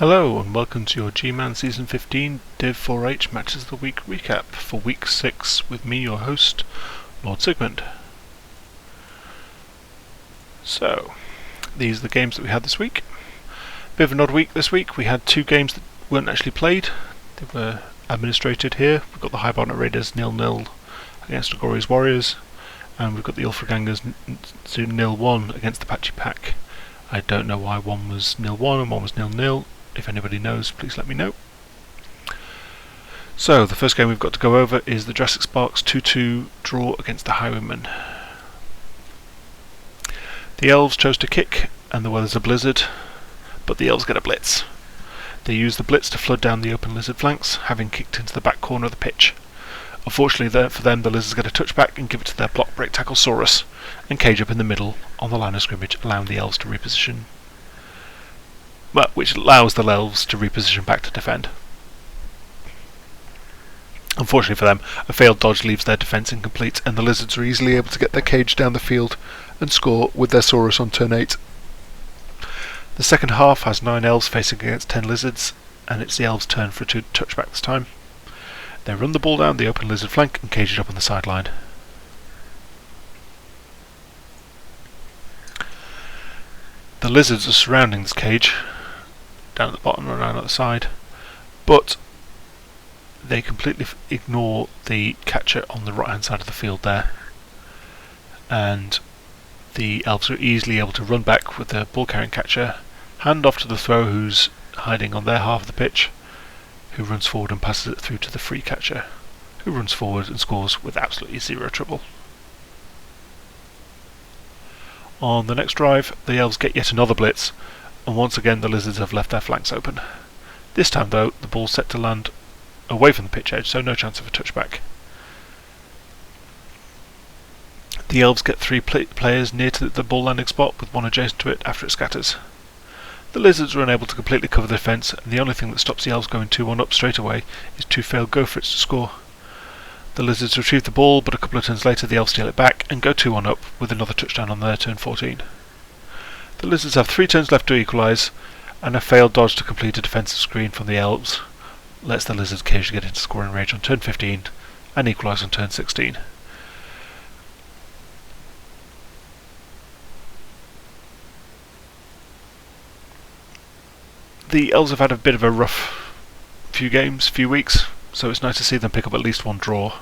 Hello and welcome to your GMan Season 15 Div 4H Matches of the Week recap for Week 6 with me, your host, Lord Sigmund. So, these are the games that we had this week. Bit of an odd week this week. We had two games that weren't actually played. They were administrated here. We've got the Hibernaut Raiders 0-0 against Agori's Warriors, and we've got the Ulfragangers 0-1 against the Patchy Pack. I don't know why one was 0-1 and one was 0-0. If anybody knows, please let me know. So, the first game we've got to go over is the Jurassic Sparks 2-2 draw against the Highwaymen. The Elves chose to kick, and the weather's a blizzard, but the Elves get a blitz. They use the blitz to flood down the open Lizard flanks, having kicked into the back corner of the pitch. Unfortunately for them, the Lizards get a touchback and give it to their block break tackle Saurus, and cage up in the middle on the line of scrimmage, allowing the Elves to reposition. Which allows the Elves to reposition back to defend. Unfortunately for them, a failed dodge leaves their defence incomplete, and the Lizards are easily able to get their cage down the field and score with their Saurus on turn 8. The second half has 9 Elves facing against 10 Lizards, and it's the Elves' turn for a touchback this time. They run the ball down the open Lizard flank and cage it up on the sideline. The Lizards are surrounding this cage, down at the bottom and around at the side, but they completely ignore the catcher on the right hand side of the field there, and the Elves are easily able to run back with the ball carrying catcher, hand off to the thrower who's hiding on their half of the pitch, who runs forward and passes it through to the free catcher, who runs forward and scores with absolutely zero trouble. On the next drive, the Elves get yet another blitz, and once again the Lizards have left their flanks open. This time though, the ball's set to land away from the pitch edge, so no chance of a touchback. The Elves get 3 players near to the ball landing spot, with one adjacent to it after it scatters. The Lizards are unable to completely cover the defence, and the only thing that stops the Elves going 2-1 up straight away is 2 failed go-for-its to score. The Lizards retrieve the ball, but a couple of turns later the Elves steal it back and go 2-1 up with another touchdown on their turn 14. The Lizards have 3 turns left to equalise, and a failed dodge to complete a defensive screen from the Elves lets the Lizards occasionally get into scoring range on turn 15 and equalise on turn 16. The Elves have had a bit of a rough few weeks, so it's nice to see them pick up at least one draw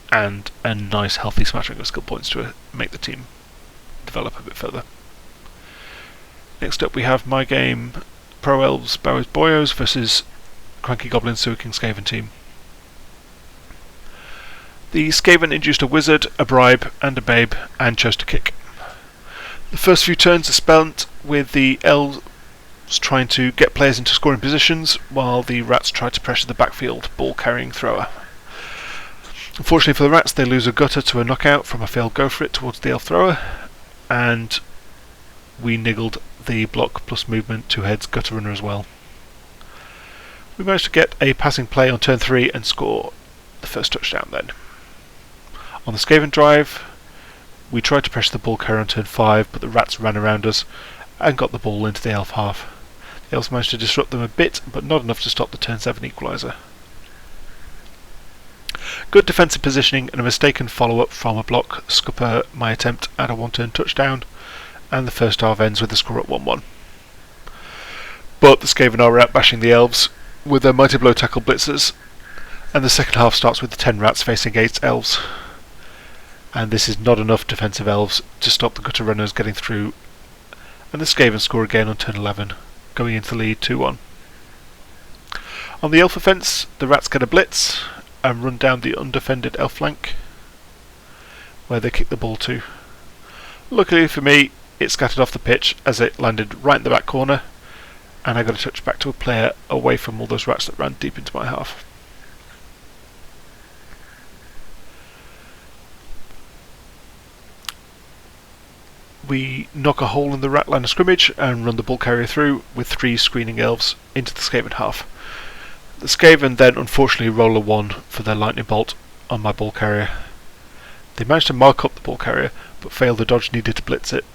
and a nice healthy smattering of skill points to make the team develop a bit further. Next up we have my game Pro Elves Barrows Boyos versus Cranky Goblin Sewer King Skaven team. The Skaven induced a wizard, a bribe and a babe and chose to kick. The first few turns are spent with the Elves trying to get players into scoring positions, while the Rats try to pressure the backfield ball-carrying thrower. Unfortunately for the Rats, they lose a gutter to a knockout from a failed go-for-it towards the Elf thrower, and we niggled the block plus movement 2 heads gutter runner as well. We managed to get a passing play on turn 3 and score the first touchdown then. On the Skaven drive, we tried to pressure the ball carrier on turn 5, but the Rats ran around us and got the ball into the Elf half. The Elves managed to disrupt them a bit, but not enough to stop the turn 7 equaliser. Good defensive positioning and a mistaken follow-up from a block scupper my attempt at a 1-turn touchdown, and the first half ends with a score at 1-1. But the Skaven are out bashing the Elves with their mighty blow tackle blitzers, and the second half starts with the 10 Rats facing 8 Elves. And this is not enough defensive Elves to stop the gutter runners getting through, and the Skaven score again on turn 11, going into the lead 2-1. On the Elf offence, the Rats get a blitz and run down the undefended Elf flank, where they kick the ball to. Luckily for me, it scattered off the pitch as it landed right in the back corner, and I got a touch back to a player away from all those Rats that ran deep into my half. We knock a hole in the Rat line of scrimmage and run the ball carrier through with 3 screening Elves into the Skaven half. The Skaven then unfortunately roll a 1 for their lightning bolt on my ball carrier. They managed to mark up the ball carrier but failed the dodge needed to blitz it,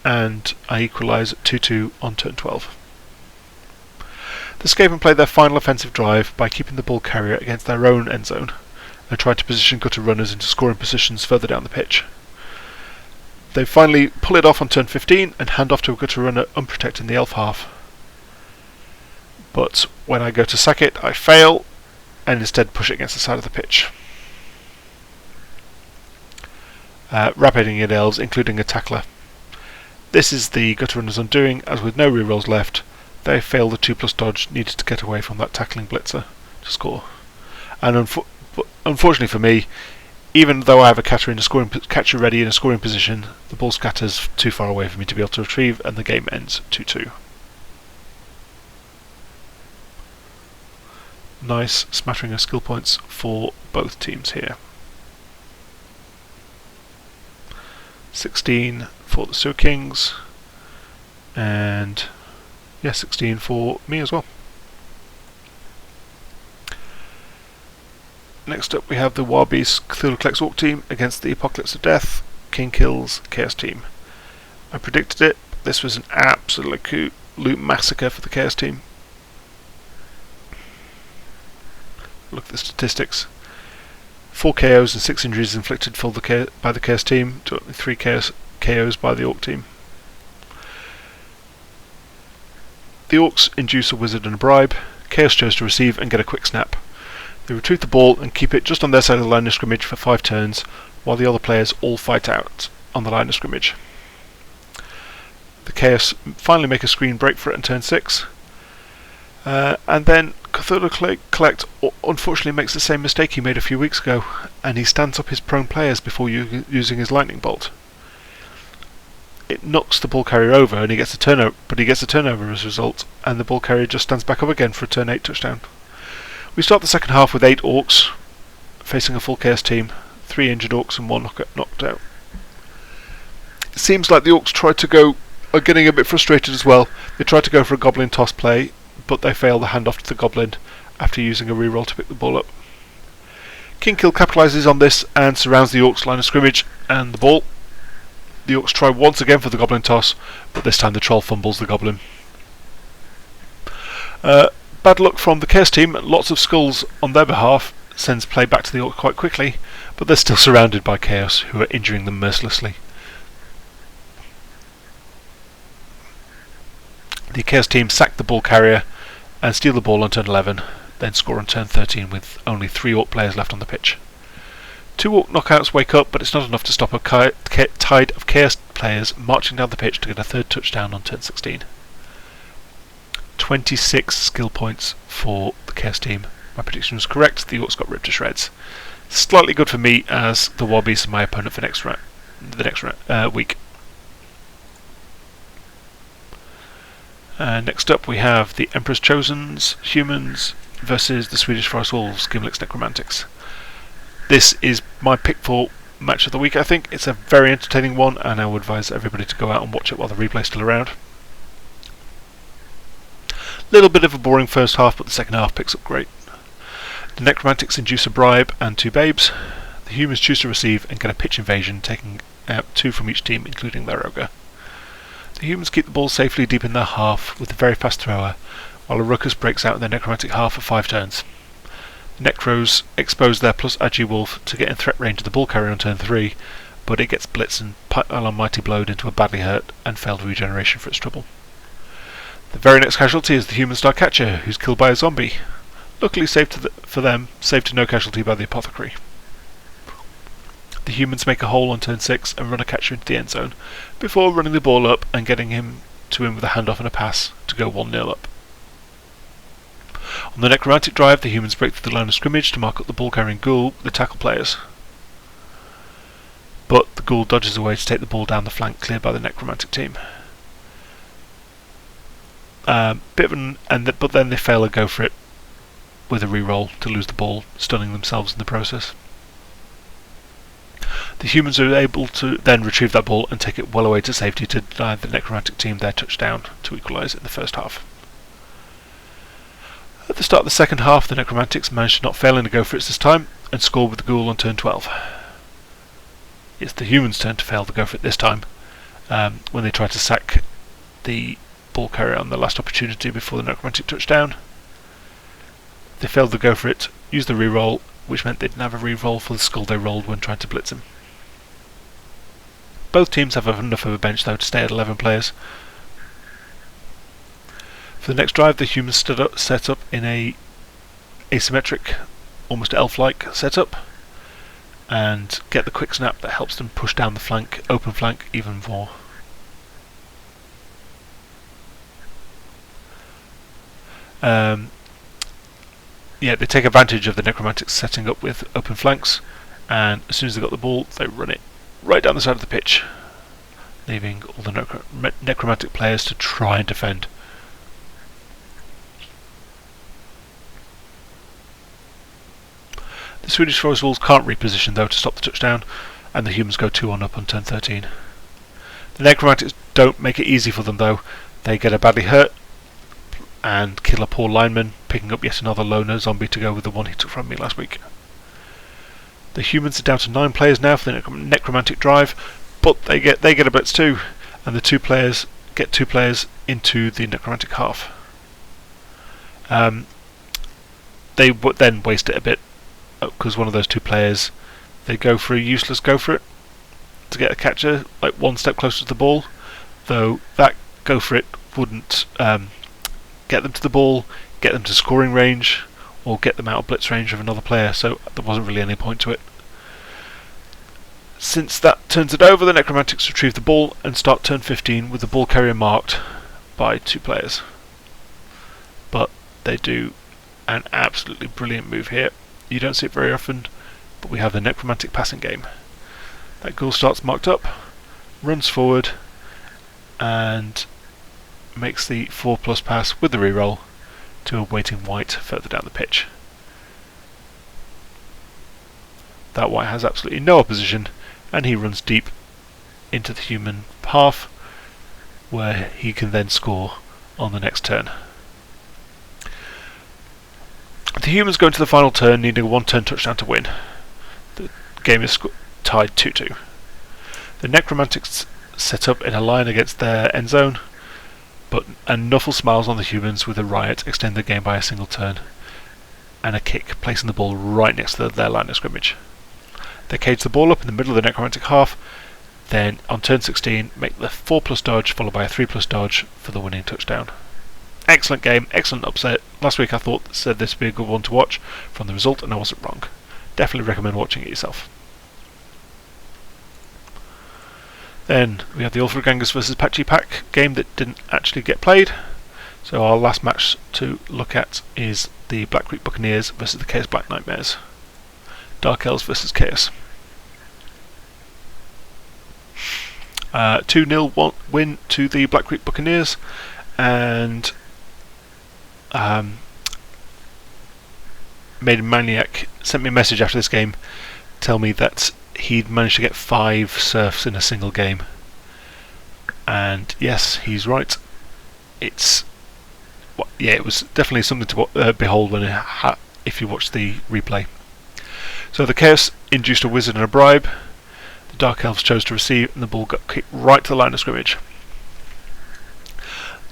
and I equalise at 2-2 on turn 12. The Skaven played their final offensive drive by keeping the ball carrier against their own end zone and tried to position gutter runners into scoring positions further down the pitch. They finally pull it off on turn 15 and hand off to a gutter runner unprotected in the elf half. But when I go to sack it, I fail and instead push it against the side of the pitch. Rapiding in elves, including a tackler. This is the gutter runner's undoing, as with no rerolls left, they fail the 2+ dodge needed to get away from that tackling blitzer to score. And unfortunately for me, even though I have a catcher ready in a scoring position, the ball scatters too far away for me to be able to retrieve, and the game ends 2-2. Nice smattering of skill points for both teams here. 16 for the Sewer Kings, and 16 for me as well. Next up we have the Warbeast Cthulhu Collects Orc team against the Apocalypse of Death King Kills Chaos team. I predicted it. This was an absolute massacre for the Chaos team. Look at the statistics. 4 KOs and 6 injuries inflicted by the Chaos team to only 3 KOs by the Orc team. The Orcs induce a wizard and a bribe. Chaos chose to receive and get a quick snap. They retrieve the ball and keep it just on their side of the line of scrimmage for 5 turns, while the other players all fight out on the line of scrimmage. The Chaos finally make a screen break for it on turn 6, and then Cthulhu Collect unfortunately makes the same mistake he made a few weeks ago, and he stands up his prone players before using his lightning bolt. It knocks the ball carrier over, and he gets a turnover as a result, and the ball carrier just stands back up again for a turn 8 touchdown. We start the second half with 8 Orcs facing a full Chaos team, 3 injured Orcs and 1 knocked out. It seems like the Orcs are getting a bit frustrated as well. They try to go for a Goblin toss play, but they fail the handoff to the Goblin after using a reroll to pick the ball up. King Kill capitalises on this and surrounds the Orcs line of scrimmage and the ball. The Orcs try once again for the Goblin toss, but this time the Troll fumbles the Goblin. Bad luck from the Chaos team, lots of skulls on their behalf sends play back to the Orc quite quickly, but they're still surrounded by Chaos, who are injuring them mercilessly. The Chaos team sack the ball carrier and steal the ball on turn 11, then score on turn 13 with only 3 Orc players left on the pitch. 2 Orc knockouts wake up, but it's not enough to stop a tide of Chaos players marching down the pitch to get a 3rd touchdown on turn 16. 26 skill points for the Chaos team. My prediction was correct, the Orcs got ripped to shreds. Slightly good for me, as the Warbeast are my opponent for the next week. Next up we have the Emperor's Chosen's humans versus the Swedish Forest Wolves Gimlick's Necromantics. This is my pick for match of the week. I think it's a very entertaining one, and I would advise everybody to go out and watch it while the replay's still around. Little bit of a boring first half, but the second half picks up great. The Necromantics induce a bribe and 2 babes. The humans choose to receive and get a pitch invasion, taking out 2 from each team, including their ogre. The humans keep the ball safely deep in their half with a very fast thrower, while a ruckus breaks out in their necromantic half for 5 turns. The Necros expose their plus Agi Wolf to get in threat range of the ball carrier on turn 3, but it gets blitzed and almighty blowed into a badly hurt and failed regeneration for its trouble. The very next casualty is the human star catcher, who's killed by a zombie. Luckily saved to no casualty by the apothecary. The humans make a hole on turn 6 and run a catcher into the end zone, before running the ball up and getting him with a handoff and a pass to go 1-0 up. On the necromantic drive, the humans break through the line of scrimmage to mark up the ball carrying ghoul, the tackle players. But the ghoul dodges away to take the ball down the flank cleared by the necromantic team. But then they fail a go for it with a reroll to lose the ball, stunning themselves in the process. The humans are able to then retrieve that ball and take it well away to safety to deny the necromantic team their touchdown to equalise in the first half. At the start of the second half, the necromantics managed to not fail in a go for it this time and score with the ghoul on turn 12. It's the humans' turn to fail the go for it this time, when they try to sack the ball carrier on the last opportunity before the necromantic touchdown, They failed to go for it, used the reroll, which meant they didn't have a reroll for the skull they rolled when trying to blitz him. Both teams have enough of a bench though to stay at 11 players. For the next drive, the humans set up in a asymmetric, almost elf-like setup, and get the quick snap that helps them push down the flank, open flank, even more. Yeah, they take advantage of the necromantics setting up with open flanks, and as soon as they got the ball, they run it right down the side of the pitch, leaving all the necromantic players to try and defend. The Swedish Forest Wolves can't reposition though to stop the touchdown, and the humans go 2-1 up on turn 13. The necromantics don't make it easy for them though. They get a badly hurt and kill a poor lineman, picking up yet another loner zombie to go with the one he took from me last week. The humans are down to 9 players now for the necromantic drive, but they get a blitz too, and the 2 players get 2 players into the necromantic half. They then waste it a bit because one of those 2 players, they go for a useless go for it to get a catcher like 1 step closer to the ball, though that go for it wouldn't get them to the ball, get them to scoring range, or get them out of blitz range of another player, so there wasn't really any point to it. Since that turns it over, the necromantics retrieve the ball and start turn 15 with the ball carrier marked by 2 players. But they do an absolutely brilliant move here. You don't see it very often, but we have the necromantic passing game. That goal starts marked up, runs forward, and makes the 4+ pass with the reroll to a waiting white further down the pitch. That white has absolutely no opposition, and he runs deep into the human half, where he can then score on the next turn. The humans go into the final turn needing a 1-turn touchdown to win. The game is tied 2-2. The necromantics set up in a line against their end zone, and Nuffle smiles on the humans with a riot, extend the game by a single turn and a kick, placing the ball right next to their line of scrimmage. They cage the ball up in the middle of the necromantic half, then on turn 16 make the 4+ dodge followed by a 3+ dodge for the winning touchdown. Excellent game, excellent upset. Last week I said this would be a good one to watch from the result, and I wasn't wrong. Definitely recommend watching it yourself. Then we have the Ulfragangers vs Patchy Pack game that didn't actually get played. So our last match to look at is the Black Creek Buccaneers versus the Chaos Black Nightmares. Dark Elves versus Chaos. 2-0 win to the Black Creek Buccaneers, and Maiden Maniac sent me a message after this game, tell me that he'd managed to get 5 serfs in a single game, and yes, he's right. It was definitely something to behold when if you watch the replay. So the Chaos induced a wizard and a bribe. The Dark Elves chose to receive, and the ball got kicked right to the line of scrimmage.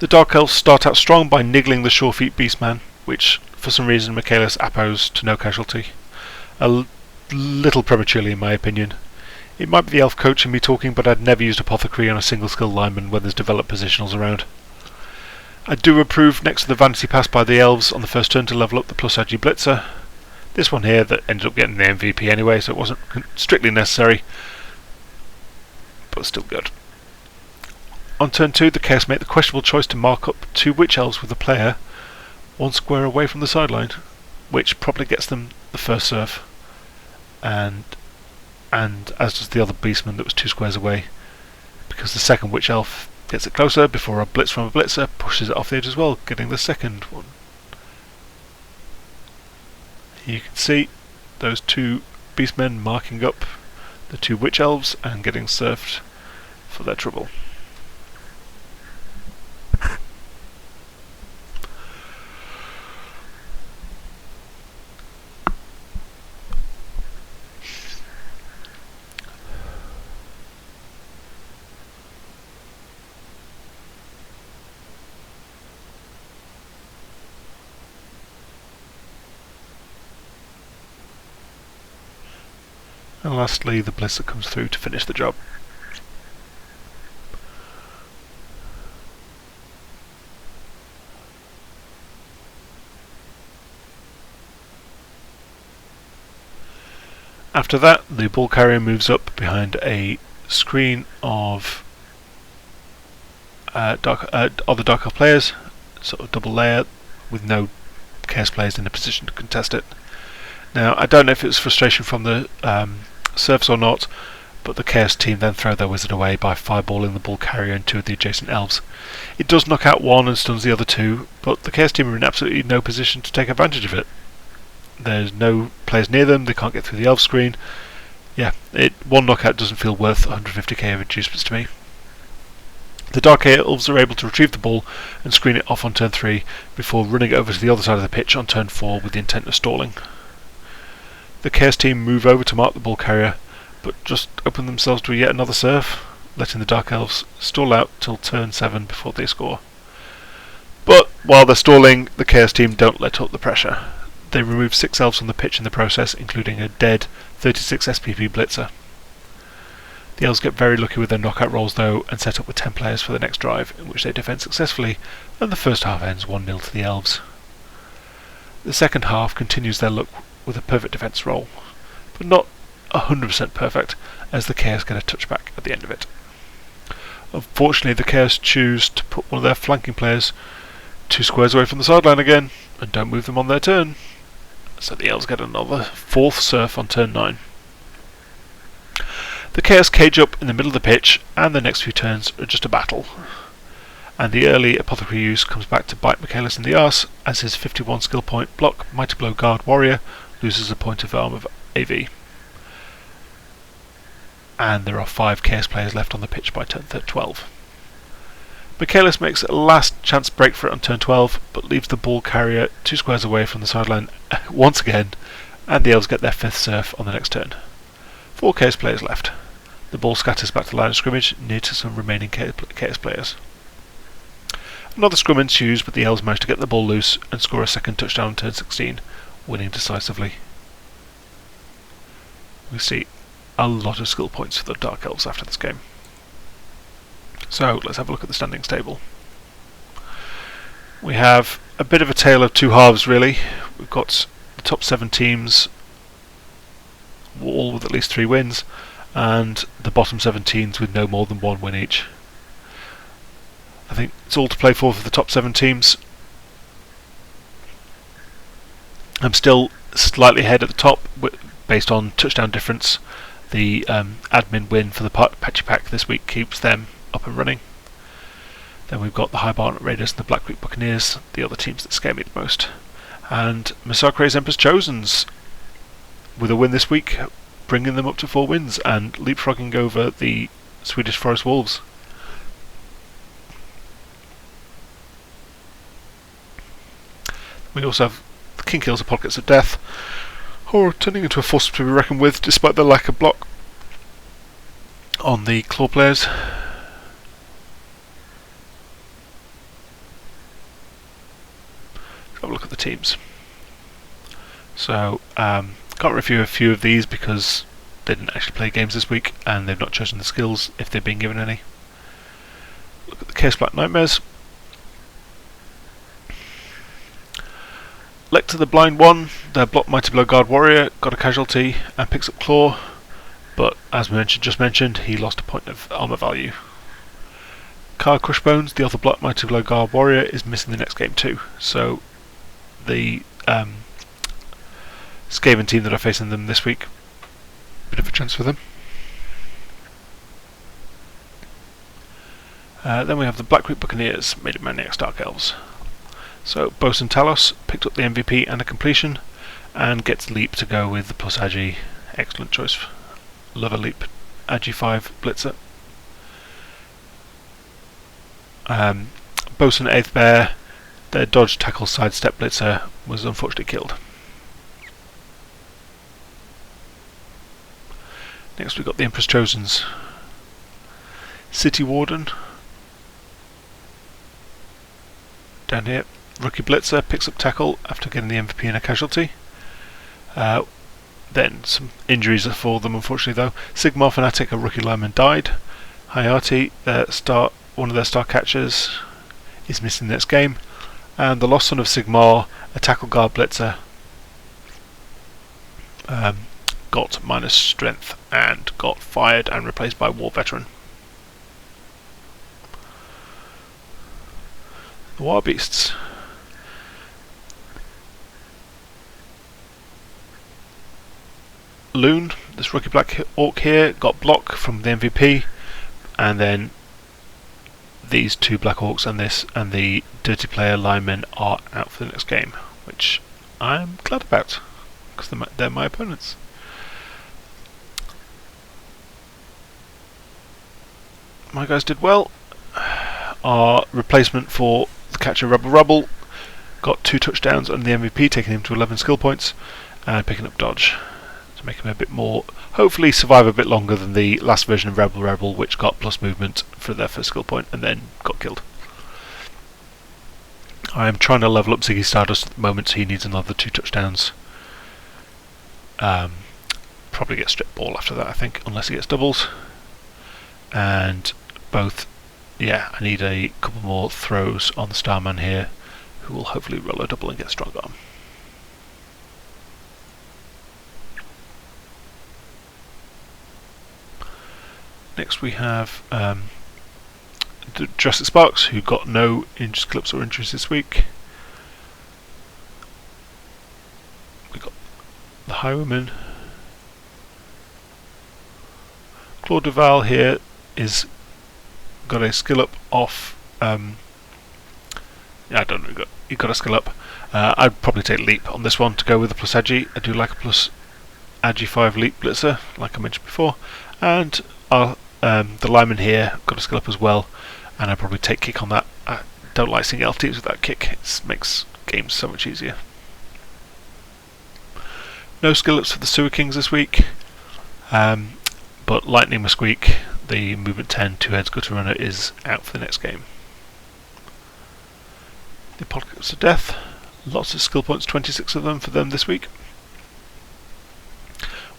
The Dark Elves start out strong by niggling the Surefeet Beastman, which for some reason Michaelis appos to no casualty. A little prematurely in my opinion. It might be the elf coach and me talking, but I'd never used Apothecary on a single skill lineman when there's developed positionals around. I do approve next to the vanity pass by the elves on the first turn to level up the plus agi blitzer. This one here that ended up getting the MVP anyway, so it wasn't strictly necessary, but still good. On turn 2, the Chaos make the questionable choice to mark up 2 Witch Elves with a player 1 square away from the sideline, which probably gets them the first serve, and as does the other Beastman that was 2 squares away, because the second Witch Elf gets it closer before a blitz from a blitzer pushes it off the edge as well, getting the second one. You can see those 2 Beastmen marking up the 2 Witch Elves and getting served for their trouble. And lastly, the Blitzer comes through to finish the job. After that, the ball carrier moves up behind a screen of other dark elf players, sort of double layer, with no chaos players in a position to contest it. Now, I don't know if it was frustration from the serfs or not, but the chaos team then throw their wizard away by fireballing the ball carrier and two of the adjacent elves. It does knock out one and stuns the other two, but the chaos team are in absolutely no position to take advantage of it. There's no players near them, they can't get through the elf screen. Yeah, one knockout doesn't feel worth 150k of inducements to me. The Dark Elves are able to retrieve the ball and screen it off on turn 3 before running over to the other side of the pitch on turn 4 with the intent of stalling. The Chaos team move over to mark the ball carrier, but just open themselves to yet another serve, letting the Dark Elves stall out till turn 7 before they score. But while they're stalling, the Chaos team don't let up the pressure. They remove 6 elves from the pitch in the process, including a dead 36 SPP Blitzer. The elves get very lucky with their knockout rolls though, and set up with 10 players for the next drive, in which they defend successfully, and the first half ends 1-0 to the elves. The second half continues their luck with a perfect defence roll, but not 100% perfect, as the Chaos get a touchback at the end of it. Unfortunately, the Chaos choose to put one of their flanking players 2 squares away from the sideline again, and don't move them on their turn, so the elves get another 4th serf on turn 9. The Chaos cage up in the middle of the pitch, and the next few turns are just a battle. And the early apothecary use comes back to bite Michaelis in the arse, as his 51 skill point block Mighty Blow Guard Warrior loses a point of arm of AV. And there are 5 Chaos players left on the pitch by turn 12. Michaelis makes a last chance break for it on turn 12, but leaves the ball carrier 2 squares away from the sideline once again, and the elves get their 5th serf on the next turn. 4 Chaos players left. The ball scatters back to the line of scrimmage, near to some remaining Chaos players. Another scrum ensues, but the elves manage to get the ball loose and score a second touchdown on turn 16, winning decisively. We see a lot of skill points for the Dark Elves after this game. So let's have a look at the standings table. We have a bit of a tale of 2 halves really. We've got the top 7 teams all with at least 3 wins, and the bottom 7 teams with no more than 1 win each. I think it's all to play for the top 7 teams. I'm still slightly ahead at the top based on touchdown difference. The admin win for the Patchy Pack this week keeps them up and running. Then we've got the High Barnet Raiders and the Black Creek Buccaneers, the other teams that scare me the most. And Massacre's Emperor's Chosen's, with a win this week, bringing them up to 4 wins and leapfrogging over the Swedish Forest Wolves. We also have the King Kills the Pockets of Death, who are turning into a force to be reckoned with despite their lack of block on the Claw players. Let's have a look at the teams. So, can't review a few of these because they didn't actually play games this week and they've not chosen the skills if they've been given any. Look at the Chaos Black Nightmares. Lecter the Blind One, their block Mighty Blow Guard Warrior, got a casualty and picks up Claw, but as we just mentioned, he lost a point of armour value. Car Crushbones, the other block Mighty Blow Guard Warrior, is missing the next game too, so the Skaven team that are facing them this week, bit of a chance for them. Then we have the Black Creek Buccaneers, made of Maniacs Dark Elves. So Bosun Talos picked up the MVP and a completion, and gets Leap to go with the plus Agi. Excellent choice. Love a Leap Agi 5 Blitzer. Bosun 8th Bear, their dodge tackle sidestep Blitzer was unfortunately killed. Next we've got the Empress Chosen's City Warden. Down here, Rookie Blitzer picks up tackle after getting the MVP and a casualty. then some injuries for them, unfortunately, though. Sigmar Fnatic, a rookie lineman, died. Hayati, one of their star catchers, is missing the next game. And the lost son of Sigmar, a tackle guard blitzer, got minus strength and got fired and replaced by war veteran. The Wild Beasts. Loon, this rookie black orc here, got block from the MVP, and then these two black orcs and the dirty player linemen are out for the next game, which I'm glad about because they're my opponents. My guys did well. Our replacement for the catcher REBBL got 2 touchdowns and the MVP, taking him to 11 skill points and picking up dodge to make him a bit more, hopefully survive a bit longer than the last version of REBBL, which got plus movement for their first skill point and then got killed. I am trying to level up Ziggy Stardust at the moment, so he needs another 2 touchdowns. Probably get strip ball after that, I think, unless he gets doubles. And both, yeah, I need a couple more throws on the Starman here, who will hopefully roll a double and get strong arm. Next we have the Jurassic Sparks, who got no clips or injuries this week. We got the Highwayman. Claude Duval here is got a skill up off. Yeah, I don't know. He got a skill up. I'd probably take Leap on this one to go with the plus Agi. I do like a plus Agi 5 Leap Blitzer, like I mentioned before, and the lineman here got a skill up as well, and I'd probably take Kick on that. I don't like seeing elf teams with that Kick. It makes games so much easier. No skill ups for the Sewer Kings this week, but Lightning Musqueak, the movement 10 2-heads gutter runner, is out for the next game. The Apocalypse of Death, lots of skill points, 26 of them for them this week.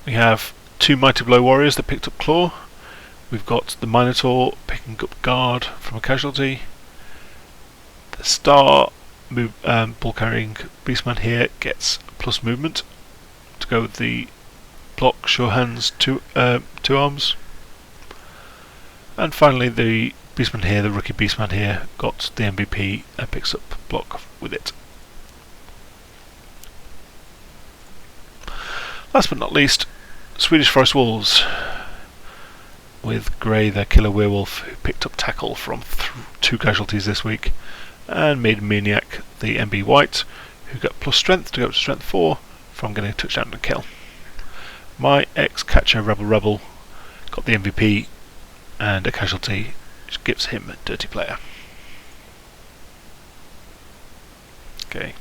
We have 2 Mighty Blow Warriors that picked up Claw. We've got the Minotaur picking up Guard from a casualty. The Star ball carrying Beastman here gets plus movement to go with the block, sure hands, 2 arms. And finally the Beastman here, the rookie Beastman here, got the MVP and picks up block with it. Last but not least, Swedish Forest Wolves, with Grey, their killer werewolf, who picked up tackle from 2 casualties this week, and made Maniac the MB White, who got plus strength to go up to strength 4 from getting a touchdown and a kill. My ex-catcher REBBL got the MVP and a casualty, which gives him a dirty player. Okay,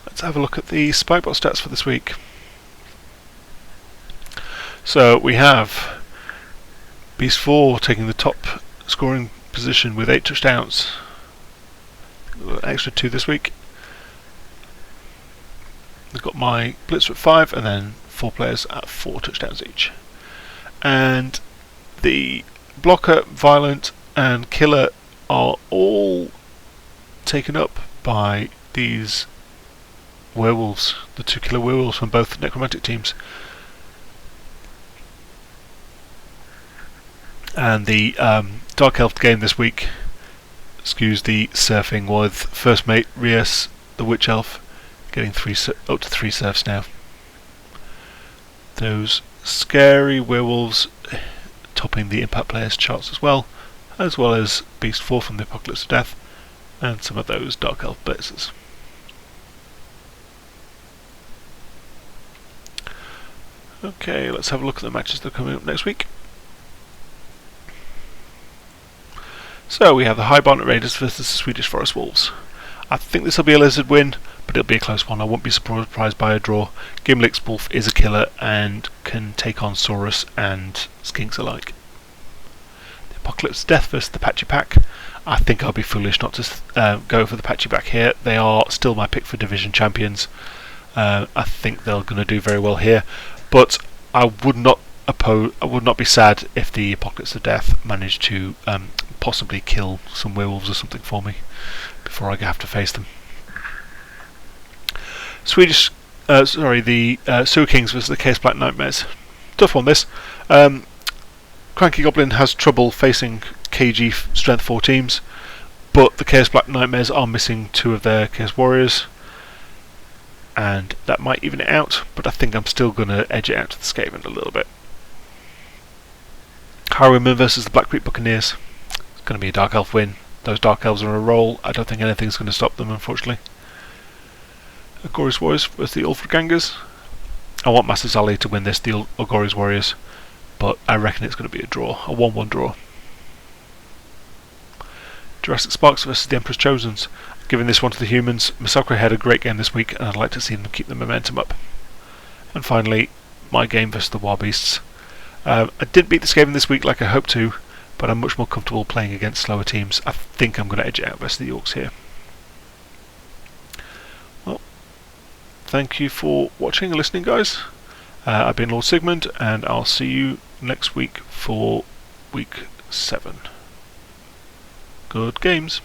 let's have a look at the Spikebot stats for this week. So we have Beast 4 taking the top scoring position with 8 touchdowns, an extra 2 this week. I've got my Blitzer at 5 and then 4 players at 4 touchdowns each. And the Blocker, Violent and Killer are all taken up by these werewolves, the 2 killer werewolves from both necromantic teams. And the Dark Elf game this week skews the surfing with first mate Rias, the Witch Elf, getting up to 3 surfs now. Those scary werewolves topping the Impact Players charts as well as Beast 4 from the Apocalypse of Death, and some of those Dark Elf blitzers. Okay, let's have a look at the matches that are coming up next week. So we have the High Barnet Raiders versus the Swedish Forest Wolves. I think this will be a Lizard win, but it'll be a close one. I won't be surprised by a draw. Gimlick's Wolf is a killer and can take on Saurus and Skinks alike. The Apocalypse of Death versus the Patchy Pack. I think I'll be foolish not to go for the Patchy Pack here. They are still my pick for division champions. I think they're going to do very well here, but I would not be sad if the Apocalypse of Death managed to possibly kill some werewolves or something for me before I have to face them. The Sewer Kings versus the Chaos Black Nightmares. Tough one, this. Cranky Goblin has trouble facing KG Strength 4 teams, but the Chaos Black Nightmares are missing 2 of their Chaos Warriors, and that might even it out, but I think I'm still going to edge it out to the Skaven a little bit. Highwaymen versus the Black Creek Buccaneers. It's going to be a Dark Elf win. Those Dark Elves are on a roll. I don't think anything's going to stop them, unfortunately. Agori's Warriors versus the Ulfred Gangers. I want Master Zali to win this, the Agori's Warriors, but I reckon it's going to be a draw, a 1-1 draw. Jurassic Sparks versus the Emperor's Chosens. Giving this one to the humans. Massacre had a great game this week, and I'd like to see them keep the momentum up. And finally, my game versus the Wild Beasts. I didn't beat the Skaven this week like I hoped to, but I'm much more comfortable playing against slower teams. I think I'm going to edge it out versus the Orcs here. Well, thank you for watching and listening, guys. I've been Lord Sigmund, and I'll see you next week for week 7. Good games.